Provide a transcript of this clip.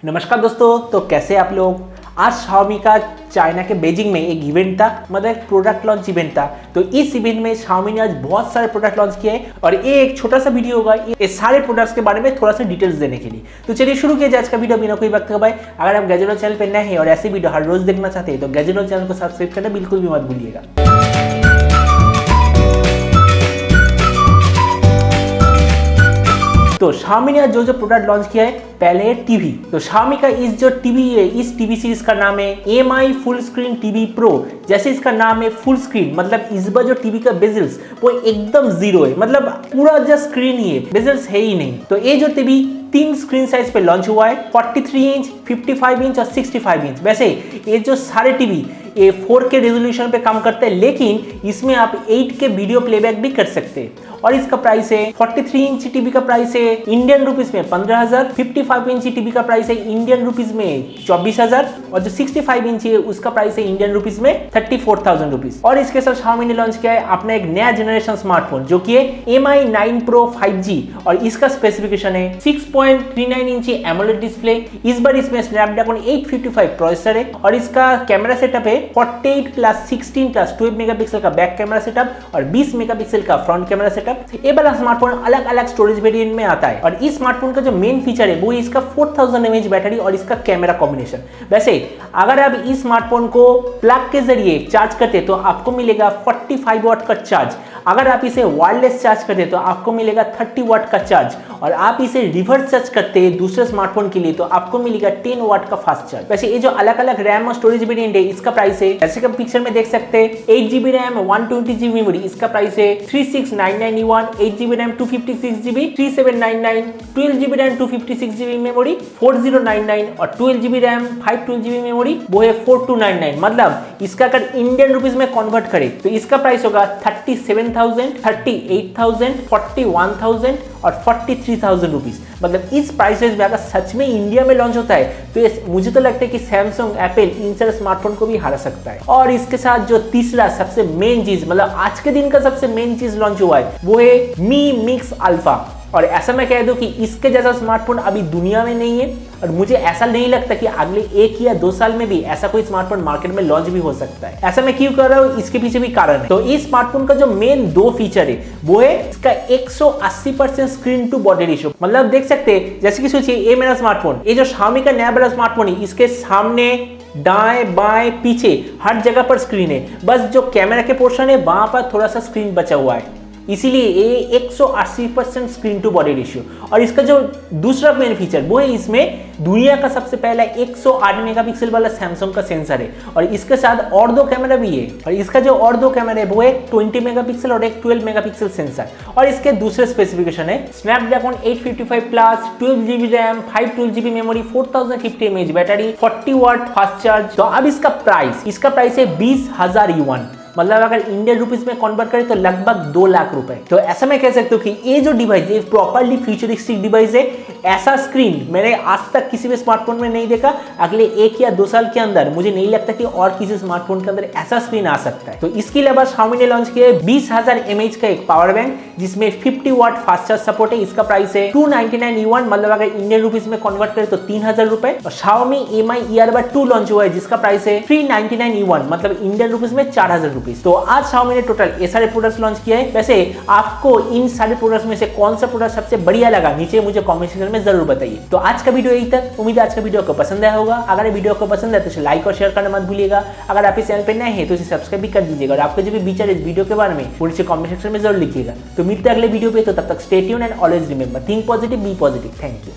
नमस्कार दोस्तों, तो कैसे आप लोग। आज Xiaomi का चाइना के बीजिंग में एक इवेंट था, मतलब एक प्रोडक्ट लॉन्च इवेंट था। तो इस इवेंट में Xiaomi ने आज बहुत सारे प्रोडक्ट लॉन्च किए और ये एक छोटा सा वीडियो होगा ये सारे प्रोडक्ट्स के बारे में थोड़ा सा डिटेल्स देने के लिए। तो चलिए शुरू किया जाए आज का वीडियो बिना कोई वक्त गवाए। अगर आप गैजेट चैनल पर नए हैं और ऐसी वीडियो हर रोज देखना चाहते हैं तो गैजेट चैनल को सब्सक्राइब करना बिल्कुल भी मत भूलिएगा। तो Xiaomi ने जो प्रोडक्ट लॉन्च किया है, पहले है टीवी। तो Xiaomi का इस जो टीवी है, इस टीवी सीरीज का नाम है Mi full screen TV pro. जैसे इसका नाम है फुल स्क्रीन, मतलब इस बार जो टीवी का बेजल्स वो एकदम जीरो है, मतलब पूरा जो स्क्रीन ही है, बेजल्स है ही नहीं। तो ये जो टीवी 3 स्क्रीन साइज पे लॉन्च हुआ है, 43 इंच, 55 इंच और 65 इंच। वैसे ये जो सारे टीवी ये 4K रेजोल्यूशन पे काम करते हैं, लेकिन इसमें आप 8K वीडियो प्लेबैक भी कर सकते हैं। और इसका प्राइस है 43 इंच टीवी का प्राइस है इंडियन रुपीस में 15,000, 55 इंच टीवी का प्राइस है इंडियन रुपीस में 24,000 और जो 65 इंच है उसका प्राइस है इंडियन रुपीस में 34,000 रुपीस। और इसके साथ Xiaomi ने लॉन्च किया है अपना एक नया जनरेशन स्मार्टफोन जो कि है Mi 9 Pro 5G और इसका स्पेसिफिकेशन है 6.39 इंच एमोलेड डिस्प्ले। इस बार इसमें स्नैपड्रैगन 855 प्रोसेसर है और इसका कैमरा सेटअप है 48+16+12 मेगापिक्सल का बैक कैमरा सेटअप और 20 मेगापिक्सल का फ्रंट कैमरा सेटअप। ये वाला स्मार्टफोन अलग अलग स्टोरेज वेरिएंट में आता है और इस स्मार्टफोन का जो मेन फीचर है वो है इसका 4000 mAh बैटरी और इसका कैमरा कॉम्बिनेशन। वैसे अगर आप इस स्मार्टफोन को प्लग के जरिए चार्ज करते तो आपको मिलेगा 45 वाट का चार्ज। अगर आप इसे वायरलेस चार्ज करते तो आपको मिलेगा 30 वाट का चार्ज और आप इसे रिवर्स चार्ज करते हैं दूसरे स्मार्टफोन के लिए तो आपको मिलेगा 10 वाट का फास्ट चार्ज। वैसे ये जो अलग अलग रैम और स्टोरेज वेरिएंट है इसका प्राइस है, जैसे कि पिक्चर में देख सकते हैं, 8GB रैम 120GB मेमोरी इसका प्राइस है 36,991, 8GB RAM 256GB 3799, 12GB RAM 256GB memory 4099 और 12GB रैम 512GB मेमोरी वो है 4299। मतलब इसका अगर इंडियन रुपीस में कन्वर्ट करें तो इसका प्राइस होगा 37,000, 38,000, 41,000 और 43,000 रुपीस। मतलब इस प्राइस रेंज में अगर सच में इंडिया में लॉन्च होता है तो ये मुझे तो लगता है कि सैमसंग, एप्पल इन सारे स्मार्टफोन को भी हरा सकता है। और इसके साथ जो तीसरा सबसे मेन चीज, मतलब आज के दिन का सबसे मेन चीज लॉन्च हुआ है वो है Mi Mix Alpha। और ऐसा मैं कह दूं कि इसके जैसा स्मार्टफोन अभी दुनिया में नहीं है और मुझे ऐसा नहीं लगता कि अगले 1 या 2 साल में भी ऐसा कोई स्मार्टफोन मार्केट में लॉन्च भी हो सकता है। ऐसा मैं क्यों कर रहा हूं, इसके पीछे भी कारण है। तो इस स्मार्टफोन का जो मेन 2 फीचर है वो है इसका 180% स्क्रीन टू बॉडी रेशियो। मतलब देख सकते हैं, जैसे कि सोचिए ये मेरा स्मार्टफोन, ये जो Xiaomi का नया वाला स्मार्टफोन है इसके सामने, दाएं बाएं पीछे हर जगह पर स्क्रीन है, बस जो कैमरा के पोर्शन है वहां पर थोड़ा सा स्क्रीन बचा हुआ है, इसीलिए ये 180% स्क्रीन टू बॉडी रेशियो। और इसका जो दूसरा मेन फीचर वो है इसमें दुनिया का सबसे पहला 108 मेगापिक्सल वाला सैमसंग का सेंसर है और इसके साथ और 2 कैमरा भी है। और इसका जो और 2 कैमरा है वो है 20 मेगापिक्सल और एक 12 मेगापिक्सल सेंसर। और इसके दूसरे स्पेसिफिकेशन है Snapdragon 855 plus, 12GB RAM, 512GB memory, 4050 mAh battery, 40 watt fast charge. तो अब इसका प्राइस है 20,000 युआन, मतलब अगर इंडियन रुपीस में कन्वर्ट करें तो लगभग 2 लाख रुपए। तो ऐसा मैं कह सकता हूँ कि ये जो डिवाइस है प्रॉपर्ली फ्यूचरिस्टिक डिवाइस है। ऐसा स्क्रीन मैंने आज तक किसी भी स्मार्टफोन में नहीं देखा। अगले 1 या 2 साल के अंदर मुझे नहीं लगता कि और किसी स्मार्टफोन के अंदर ऐसा स्क्रीन आ सकता है। तो इसके अलावा Xiaomi ने लॉन्च किया है 20,000 mAh का एक पावर बैंक जिसमें 50 वाट फास्ट चार्ज सपोर्ट है। इसका प्राइस है 299 युआन, मतलब अगर इंडियन रुपीस में कन्वर्ट करें तो 3,000 रुपए। और Xiaomi Mi Earbud 2 लॉन्च हुआ है जिसका प्राइस है 399 युआन, मतलब इंडियन रुपीस में 4,000 रुपीस। तो आज Xiaomi ने टोटल ये सारे प्रोडक्ट्स लॉन्च किए हैं। वैसे आपको इन सारे प्रोडक्ट्स में से कौन सा प्रोडक्ट सबसे बढ़िया लगा नीचे मुझे कमेंट सेक्शन में जरूर बताइए। तो आज का वीडियो यही तक, उम्मीद है आज का वीडियो आपको पसंद आया होगा। अगर ये वीडियो आपको पसंद है तो इसे लाइक और शेयर करना मत भूलिएगा। अगर आप इस चैनल पर नए हैं तो इसे सब्सक्राइब भी कर दीजिएगा और आपके जो भी विचार इस वीडियो के बारे में वो नीचे कमेंट सेक्शन में जरूर लिखिएगा। तो मिलते हैं अगले वीडियो पे, तो तब तक stay tuned and always remember think positive, be positive. Thank you.